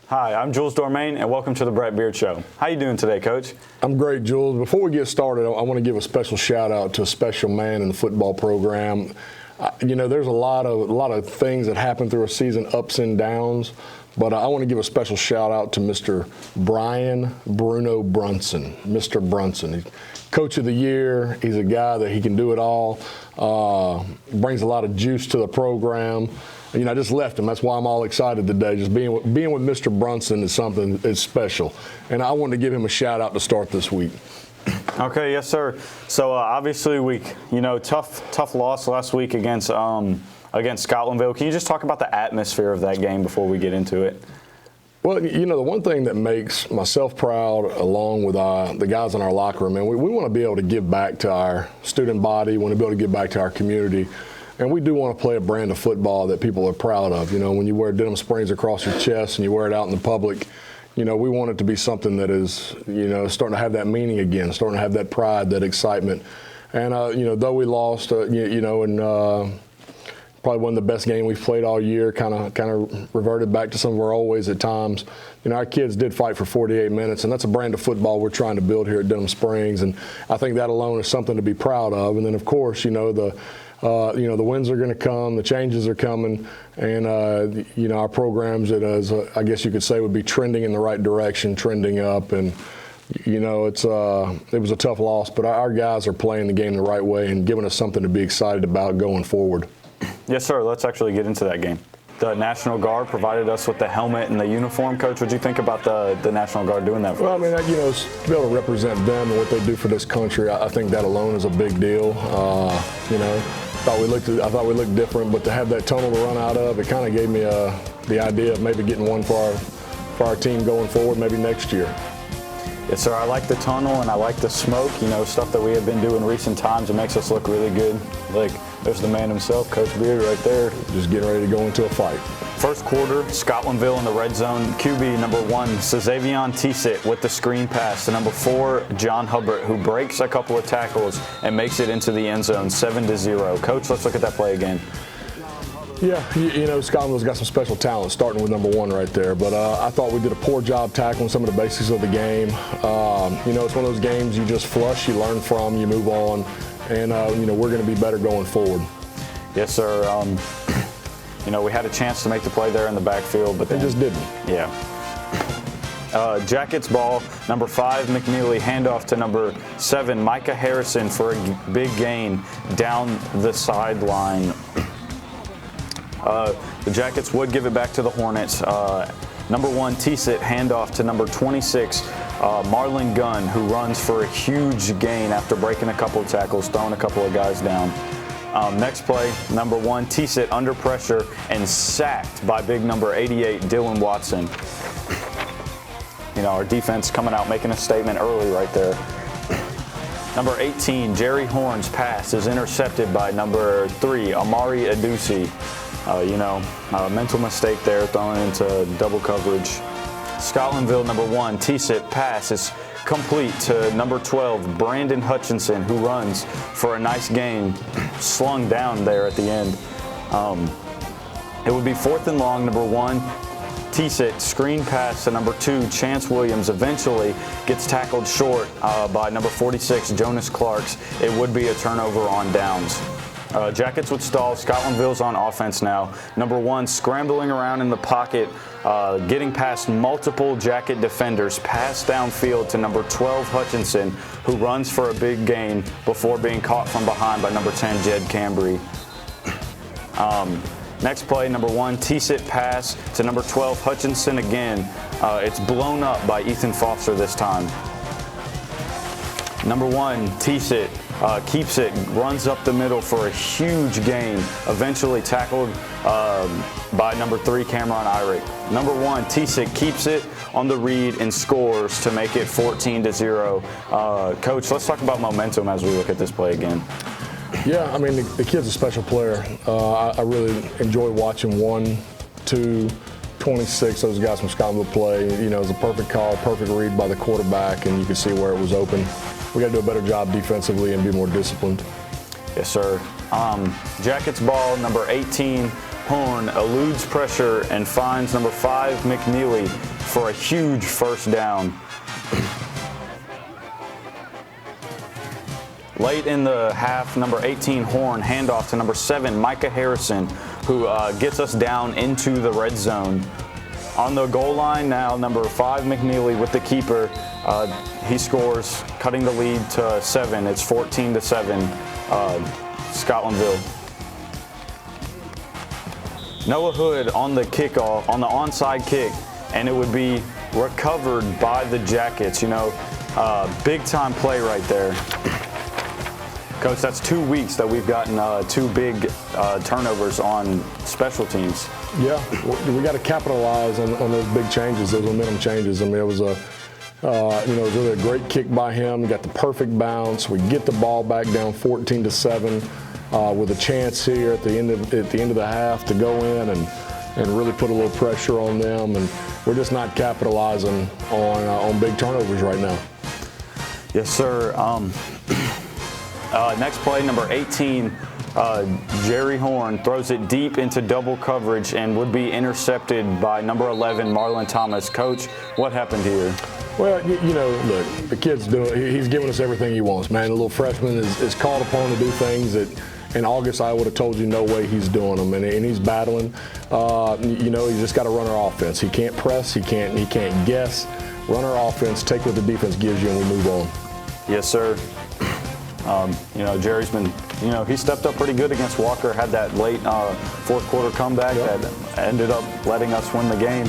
Hi, I'm Jules Dormain, and welcome to the Brett Beard Show. How you doing today, Coach? I'm great, Jules. Before we get started, I want to give a special shout out to a special man in the football program. There's a lot of things that happen through a season, ups and downs, but I want to give a special shout out to Mr. Brian Bruno Brunson. Mr. Brunson, he's Coach of the Year. He's a guy that he can do it all. Brings a lot of juice to the program. I just left him. That's why I'm all excited today. Just being with Mr. Brunson is something that's special. And I wanted to give him a shout out to start this week. Okay, yes, sir. So obviously, tough loss last week against Scotlandville. Can you just talk about the atmosphere of that game before we get into it? Well, the one thing that makes myself proud, along with the guys in our locker room, man, we want to be able to give back to our student body, want to be able to give back to our community. And we do want to play a brand of football that people are proud of. When you wear Denham Springs across your chest and you wear it out in the public, we want it to be something that is, starting to have that meaning again, starting to have that pride, that excitement. And, though we lost, and probably one of the best games we've played all year, kind of reverted back to some of our old ways at times. Our kids did fight for 48 minutes, and that's a brand of football we're trying to build here at Denham Springs. And I think that alone is something to be proud of. And then, of course, the wins are going to come, the changes are coming, and our programs that, I guess you could say, would be trending in the right direction, trending up, and it was a tough loss, but our guys are playing the game the right way and giving us something to be excited about going forward. Yes, sir. Let's actually get into that game. The National Guard provided us with the helmet and the uniform. Coach, what do you think about the National Guard doing that for us? Well, to be able to represent them and what they do for this country, I think that alone is a big deal. I thought we looked different, but to have that tunnel to run out of, it kind of gave me the idea of maybe getting one for our team going forward, maybe next year. Yes, sir. I like the tunnel and I like the smoke. Stuff that we have been doing in recent times. It makes us look really good. There's the man himself, Coach Beard, right there. Just getting ready to go into a fight. First quarter, Scotlandville in the red zone. QB number 1, Cezavion Tisit with the screen pass to number 4, John Hubbard, who breaks a couple of tackles and makes it into the end zone, 7-0. Coach, let's look at that play again. Yeah, Scotlandville's got some special talent, starting with number 1 right there. But I thought we did a poor job tackling some of the basics of the game. It's one of those games you just flush, you learn from, you move on, and we're going to be better going forward. Yes, sir. We had a chance to make the play there in the backfield, but they just didn't. Yeah. Jackets ball, number 5, McNeely, handoff to number 7, Micah Harrison for a big gain down the sideline. The Jackets would give it back to the Hornets. Number 1, Tisit, handoff to number 26, Marlon Gunn, who runs for a huge gain after breaking a couple of tackles, throwing a couple of guys down. Next play, number 1, Tisit under pressure and sacked by big number 88, Dylan Watson. Our defense coming out, making a statement early right there. Number 18, Jerry Horn's pass is intercepted by number 3, Amari Adusi. Mental mistake there, throwing into double coverage. Scotlandville, number 1, Tisit, pass is complete to number 12, Brandon Hutchinson, who runs for a nice gain, slung down there at the end. It would be 4th and long, number 1, Tisit, screen pass to number 2, Chance Williams, eventually gets tackled short by number 46, Jonas Clarks. It would be a turnover on downs. Jackets would stall. Scotlandville's on offense now. Number 1, scrambling around in the pocket, getting past multiple Jacket defenders, pass downfield to number 12, Hutchinson, who runs for a big gain before being caught from behind by number 10, Jed Cambry. Next play, number 1, Tisit pass to number 12, Hutchinson again. It's blown up by Ethan Foster this time. Number 1, Tisit keeps it, runs up the middle for a huge gain, eventually tackled by number 3, Cameron Irick. Number 1, Tisit keeps it on the read and scores to make it 14-0. Coach, let's talk about momentum as we look at this play again. Yeah, the kid's a special player. I really enjoy watching 1, 2, 26, those guys from Scotlandville play. It was a perfect call, perfect read by the quarterback, and you could see where it was open. We got to do a better job defensively and be more disciplined. Yes, sir. Jackets ball, number 18, Horn eludes pressure and finds number 5 McNeely for a huge first down. Late in the half, number 18 Horn handoff to number 7 Micah Harrison, who gets us down into the red zone. On the goal line now, number 5 McNeely with the keeper. He scores, cutting the lead to 7. It's 14-7, Scotlandville. Noah Hood on the kickoff, on the onside kick, and it would be recovered by the Jackets. You know, big time play right there. Coach, that's 2 weeks that we've gotten 2 big turnovers on special teams. Yeah, we got to capitalize on those big changes, those momentum changes. I mean, it was it was really a great kick by him. We got the perfect bounce. We get the ball back down 14-7 with a chance here at the end of the half to go in and really put a little pressure on them. And we're just not capitalizing on big turnovers right now. Yes, sir. Next play, number 18, Jerry Horn throws it deep into double coverage and would be intercepted by number 11, Marlon Thomas. Coach, what happened here? Well, look, the kid's he's giving us everything he wants, man. The little freshman is called upon to do things that in August I would have told you no way he's doing them, and he's battling. He's just got to run our offense. He can't press, he can't guess. Run our offense, take what the defense gives you, and we move on. Yes, sir. Jerry's been, he stepped up pretty good against Walker, had that late fourth quarter comeback that ended up letting us win the game.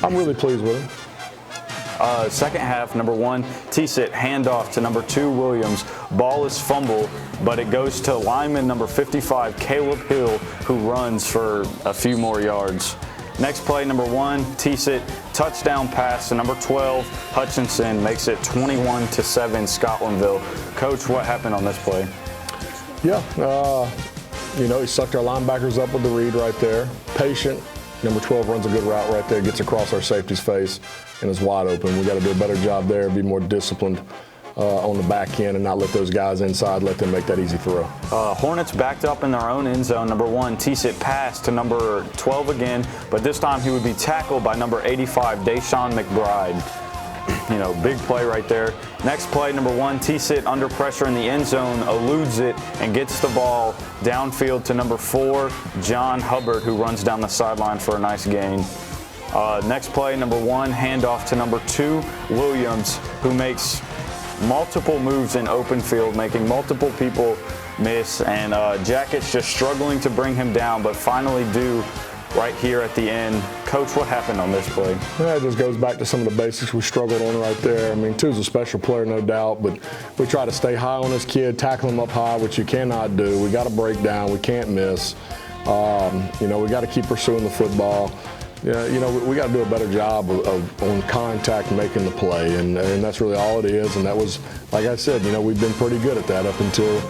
I'm really pleased with him. Second half, number 1, T-Sit, handoff to number 2, Williams. Ball is fumbled, but it goes to lineman number 55, Caleb Hill, who runs for a few more yards. Next play, number 1, T-Sit, touchdown pass to number 12, Hutchinson, makes it 21-7, Scotlandville. Coach, what happened on this play? Yeah, he sucked our linebackers up with the read right there. Patient. Number 12 runs a good route right there, gets across our safety's face, and is wide open. We got to do a better job there, be more disciplined on the back end and not let those guys inside, let them make that easy throw. Hornets backed up in their own end zone. Number 1, T-Sit pass to number 12 again, but this time he would be tackled by number 85, Deshaun McBride. Big play right there. Next play, number 1, T-Sit under pressure in the end zone, eludes it, and gets the ball downfield to number 4, John Hubbard, who runs down the sideline for a nice gain. Next play, number 1, handoff to number 2, Williams, who makes multiple moves in open field, making multiple people miss, and Jackets just struggling to bring him down, but finally do right here at the end. Coach, what happened on this play? Yeah, it just goes back to some of the basics we struggled on right there. I mean, 2's a special player, no doubt, but we try to stay high on this kid, tackle him up high, which you cannot do. We got to break down. We can't miss. We got to keep pursuing the football. We got to do a better job of on contact making the play, and that's really all it is. And that was, like I said, we've been pretty good at that up until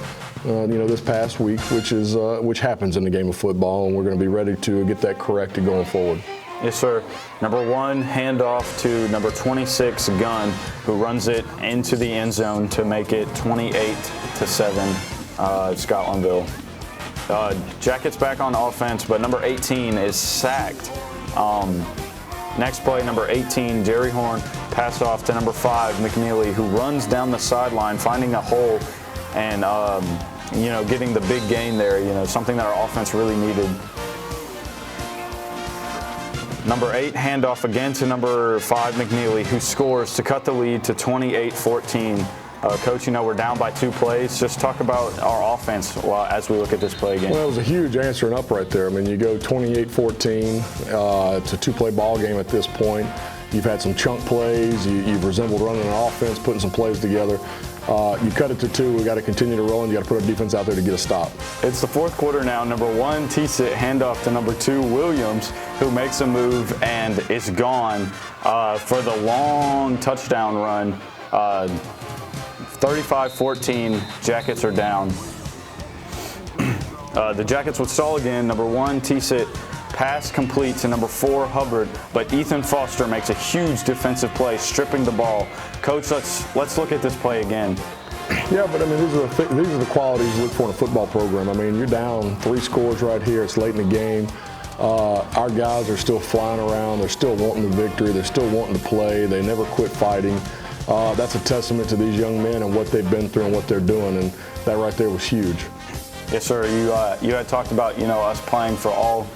this past week, which happens in the game of football, and we're going to be ready to get that corrected going forward. Yes, sir. Number 1, handoff to number 26, Gunn, who runs it into the end zone to make it 28-7, Scotlandville. Jackets back on offense, but number 18 is sacked. Next play, number 18, Jerry Horn, pass off to number 5, McNeely, who runs down the sideline, finding a hole and, getting the big gain there, something that our offense really needed. Number 8, handoff again to number 5, McNeely, who scores to cut the lead to 28-14. Coach, we're down by 2 plays. Just talk about our offense as we look at this play again. Well, it was a huge answering up right there. I mean, you go 28-14. It's a 2-play ball game at this point. You've had some chunk plays. You've resembled running an offense, putting some plays together. You cut it to 2. We got to continue to roll, and you got to put our defense out there to get a stop. It's the fourth quarter now. Number 1, T-Sit, handoff to number 2, Williams, who makes a move and is gone for the long touchdown run. 35-14, Jackets are down. The Jackets would stall again. Number 1, T-Sit, pass complete to number 4, Hubbard, but Ethan Foster makes a huge defensive play, stripping the ball. Coach, let's look at this play again. Yeah, but I mean, these are the qualities you look for in a football program. I mean, you're down 3 scores right here. It's late in the game. Our guys are still flying around. They're still wanting the victory. They're still wanting to play. They never quit fighting. That's a testament to these young men and what they've been through and what they're doing, and that right there was huge. Yes, sir. You had talked about us playing for all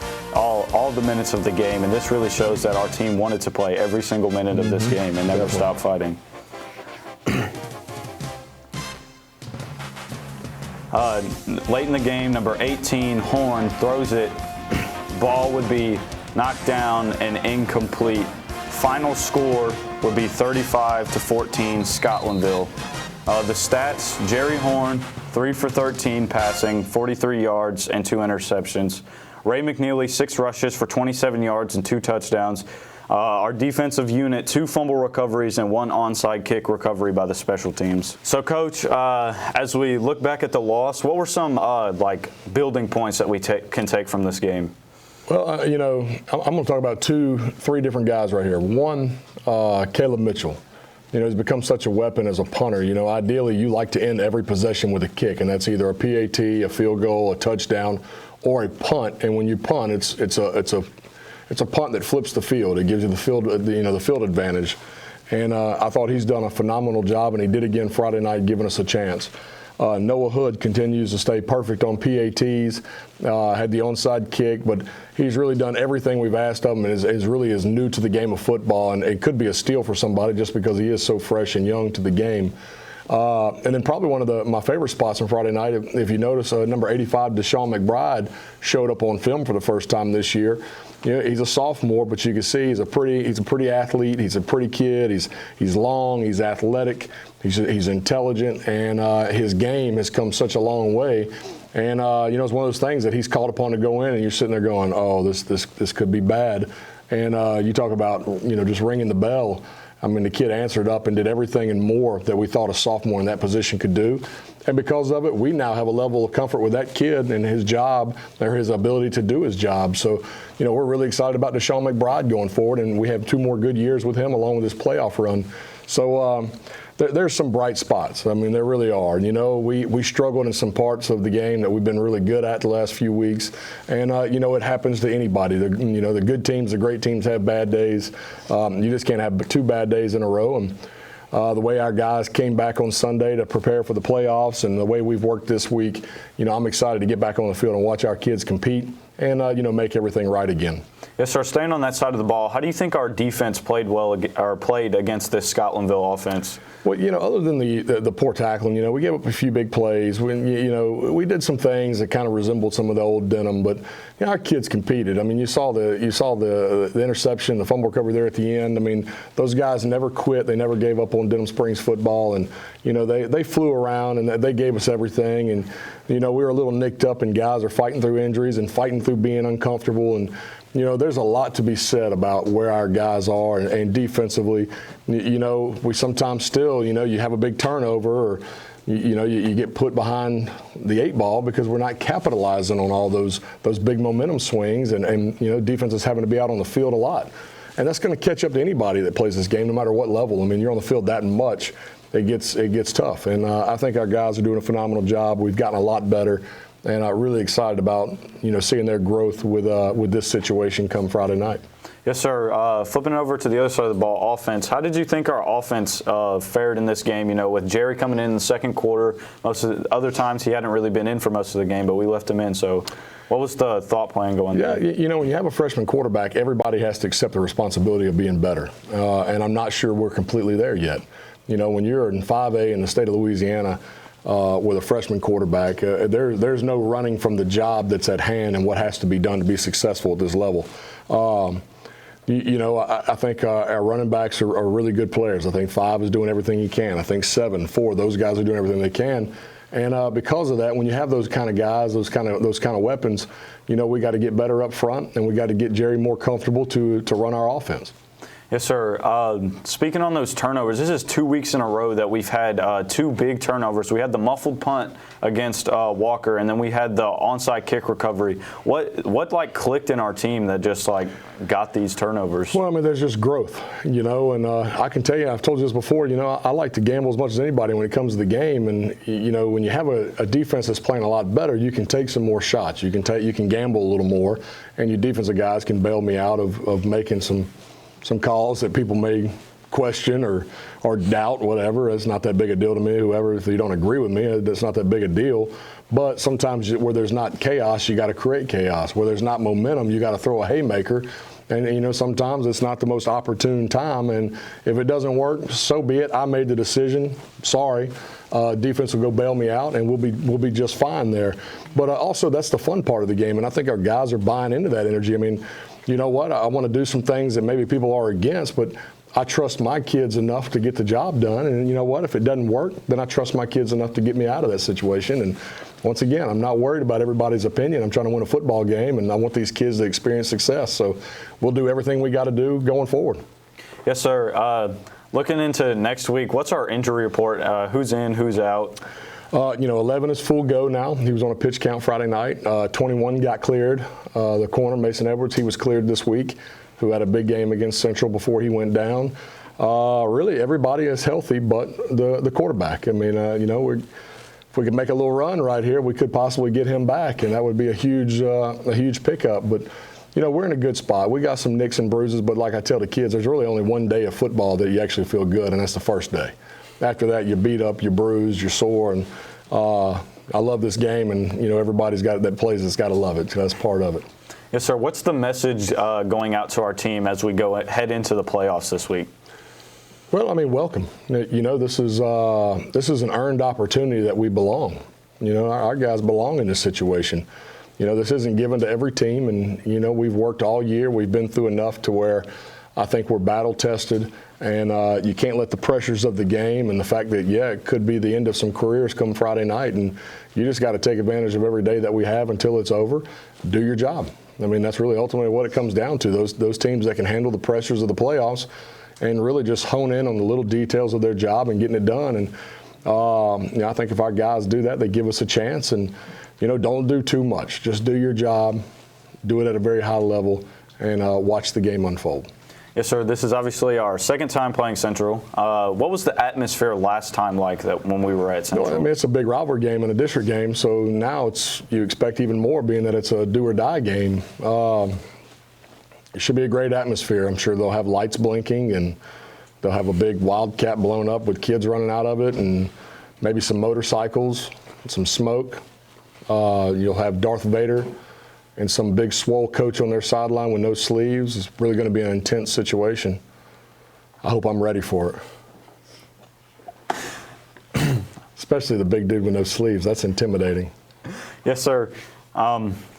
the minutes of the game, and this really shows that our team wanted to play every single minute of this game and never stop fighting. Late in the game, number 18, Horn, throws it. Ball would be knocked down and incomplete. Final score would be 35-14, Scotlandville. The stats, Jerry Horn, 3 for 13 passing, 43 yards and 2 interceptions. Ray McNeely, 6 rushes for 27 yards and 2 touchdowns. Our defensive unit, 2 fumble recoveries and 1 onside kick recovery by the special teams. So, Coach, as we look back at the loss, what were some building points that we can take from this game? Well, I'm going to talk about 3 different guys right here. One, Caleb Mitchell. He's become such a weapon as a punter. Ideally, you like to end every possession with a kick, and that's either a PAT, a field goal, a touchdown, or a punt. And when you punt, it's a punt that flips the field. It gives you the field advantage. And I thought he's done a phenomenal job, and he did again Friday night, giving us a chance. Noah Hood continues to stay perfect on PATs, had the onside kick, but he's really done everything we've asked of him and is really new to the game of football, and it could be a steal for somebody just because he is so fresh and young to the game. And then probably one of my favorite spots on Friday night, if you notice, number 85, Deshaun McBride, showed up on film for the first time this year. He's a sophomore, but you can see he's a pretty athlete. He's a pretty kid. He's long. He's athletic. He's intelligent, and his game has come such a long way. And it's one of those things that he's called upon to go in, and you're sitting there going, "Oh, this could be bad." And you talk about just ringing the bell. I mean, the kid answered up and did everything and more that we thought a sophomore in that position could do. And because of it, we now have a level of comfort with that kid and his job, or his ability to do his job. So, we're really excited about Deshaun McBride going forward, and we have 2 more good years with him along with his playoff run. So there's some bright spots. I mean, there really are. We struggled in some parts of the game that we've been really good at the last few weeks. And, it happens to anybody. The good teams, the great teams have bad days. You just can't have 2 bad days in a row. And the way our guys came back on Sunday to prepare for the playoffs and the way we've worked this week, I'm excited to get back on the field and watch our kids compete and, make everything right again. Yes, sir. Staying on that side of the ball, how do you think our defense played against this Scotlandville offense? Well, other than the poor tackling, we gave up a few big plays. We did some things that kind of resembled some of the old Denham, but our kids competed. I mean, you saw the interception, the fumble recovery there at the end. I mean, those guys never quit. They never gave up on Denham Springs football, and they flew around and they gave us everything. And we were a little nicked up, and guys are fighting through injuries and fighting through being uncomfortable. And there's a lot to be said about where our guys are and defensively. We sometimes still, you have a big turnover or, you get put behind the 8 ball because we're not capitalizing on all those big momentum swings and defense is having to be out on the field a lot. And that's going to catch up to anybody that plays this game no matter what level. I mean, you're on the field that much, it gets tough. And I think our guys are doing a phenomenal job. We've gotten a lot better. And I'm really excited about, seeing their growth with this situation come Friday night. Yes, sir. Flipping over to the other side of the ball, offense. How did you think our offense fared in this game? With Jerry coming in the second quarter, most of the other times he hadn't really been in for most of the game, but we left him in. So what was the thought plan going there? Yeah, when you have a freshman quarterback, everybody has to accept the responsibility of being better. And I'm not sure we're completely there yet. When you're in 5A in the state of Louisiana, with a freshman quarterback, there's no running from the job that's at hand and what has to be done to be successful at this level. I think our running backs are really good players. I think 5 is doing everything he can. I think 7, 4, those guys are doing everything they can. And because of that, when you have those kind of guys, those kind of weapons, we got to get better up front, and we got to get Jerry more comfortable to run our offense. Yes, sir. Speaking on those turnovers, this is 2 weeks in a row that we've had two big turnovers. We had the muffled punt against Walker, and then we had the onside kick recovery. What like clicked in our team that just like got these turnovers? Well, I mean, there's just growth, and I can tell you, I've told you this before, I like to gamble as much as anybody when it comes to the game, and when you have a defense that's playing a lot better, you can take some more shots. You can gamble a little more, and your defensive guys can bail me out of making some calls that people may question or doubt, whatever. It's not that big a deal to me. Whoever, if you don't agree with me, it's not that big a deal. But sometimes where there's not chaos, you got to create chaos. Where there's not momentum, you got to throw a haymaker. And, sometimes it's not the most opportune time. And if it doesn't work, so be it. I made the decision. Sorry. Defense will go bail me out, and we'll be just fine there. But also, that's the fun part of the game. And I think our guys are buying into that energy. I mean, you know what? I want to do some things that maybe people are against, but I trust my kids enough to get the job done. And you know what? If it doesn't work, then I trust my kids enough to get me out of that situation. And once again, I'm not worried about everybody's opinion. I'm trying to win a football game, and I want these kids to experience success. So we'll do everything we got to do going forward. Yes, sir. Looking into next week, what's our injury report? Who's in, who's out? 11 is full go now. He was on a pitch count Friday night. 21 got cleared. The corner, Mason Edwards, he was cleared this week, who had a big game against Central before he went down. Really, everybody is healthy but the quarterback. I mean, if we could make a little run right here, we could possibly get him back, and that would be a huge pickup. But, we're in a good spot. We got some nicks and bruises, but like I tell the kids, there's really only one day of football that you actually feel good, and that's the first day. After that, you're beat up, you're bruised, you're sore, and I love this game, and everybody's got that plays that's got to love it. So that's part of it. Yes, sir. What's the message going out to our team as we head into the playoffs this week? Well, I mean, welcome. This is an earned opportunity that we belong. Our guys belong in this situation. This isn't given to every team, and we've worked all year. We've been through enough to where I think we're battle tested. And you can't let the pressures of the game and the fact that, it could be the end of some careers come Friday night. And you just got to take advantage of every day that we have until it's over. Do your job. I mean, that's really ultimately what it comes down to. Those teams that can handle the pressures of the playoffs and really just hone in on the little details of their job and getting it done. And, I think if our guys do that, they give us a chance. And, don't do too much. Just do your job, do it at a very high level, and watch the game unfold. Yes, sir. This is obviously our second time playing Central. What was the atmosphere last time like that when we were at Central? Well, I mean, it's a big rivalry game and a district game, so now you expect even more, being that it's a do-or-die game. It should be a great atmosphere. I'm sure they'll have lights blinking, and they'll have a big wildcat blown up with kids running out of it, and maybe some motorcycles, some smoke. You'll have Darth Vader and some big swole coach on their sideline with no sleeves. It's really going to be an intense situation. I hope I'm ready for it. Especially the big dude with no sleeves. That's intimidating. Yes, sir.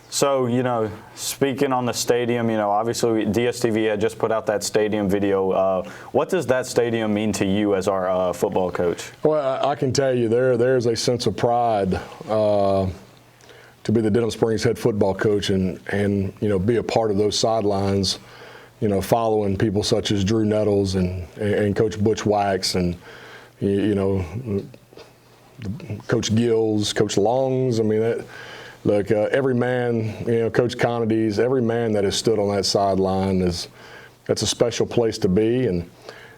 So, speaking on the stadium, obviously DSTV had just put out that stadium video. What does that stadium mean to you as our football coach? Well, I can tell you there's a sense of pride to be the Denham Springs head football coach and be a part of those sidelines, following people such as Drew Nettles and Coach Butch Wax and, Coach Gills, Coach Longs. I mean, every man, Coach Conadies, every man that has stood on that sideline that's a special place to be. And,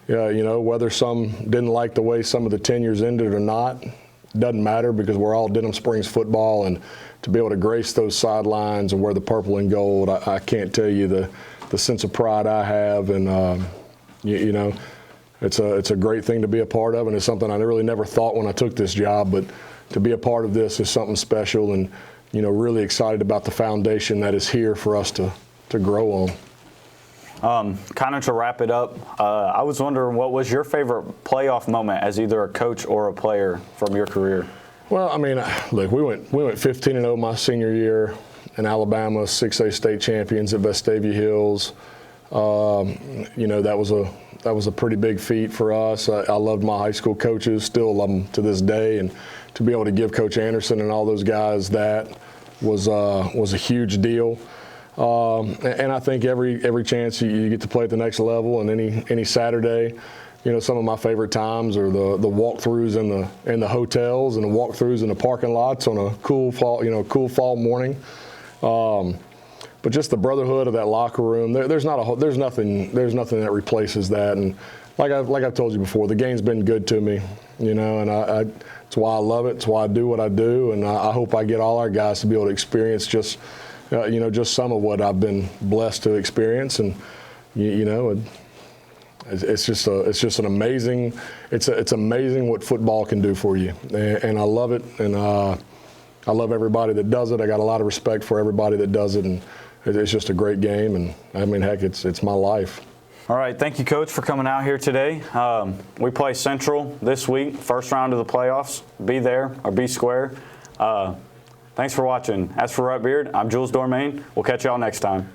whether some didn't like the way some of the tenures ended or not, doesn't matter, because we're all Denham Springs football, and to be able to grace those sidelines and wear the purple and gold, I can't tell you the sense of pride I have, and it's a great thing to be a part of, and it's something I really never thought when I took this job, but to be a part of this is something special, and really excited about the foundation that is here for us to grow on. Kind of to wrap it up, I was wondering, what was your favorite playoff moment as either a coach or a player from your career? Well, I mean, look, we went 15-0 my senior year in Alabama, 6A state champions at Vestavia Hills. That was a pretty big feat for us. I loved my high school coaches, still love them to this day, and to be able to give Coach Anderson and all those guys that was a huge deal. And I think every chance you get to play at the next level, and any Saturday, some of my favorite times are the walkthroughs in the hotels and the walkthroughs in the parking lots on a cool fall morning. But just the brotherhood of that locker room, there's nothing that replaces that. And like I've told you before, the game's been good to me, and it's why I love it. It's why I do what I do, and I hope I get all our guys to be able to experience just some of what I've been blessed to experience. And it's just an amazing. It's amazing what football can do for you, and I love it. And I love everybody that does it. I got a lot of respect for everybody that does it, and it's just a great game. And I mean, heck, it's my life. All right, thank you, Coach, for coming out here today. We play Central this week, first round of the playoffs. Be there or be square. Thanks for watching. As for Right Beard, I'm Jules Dormain. We'll catch y'all next time.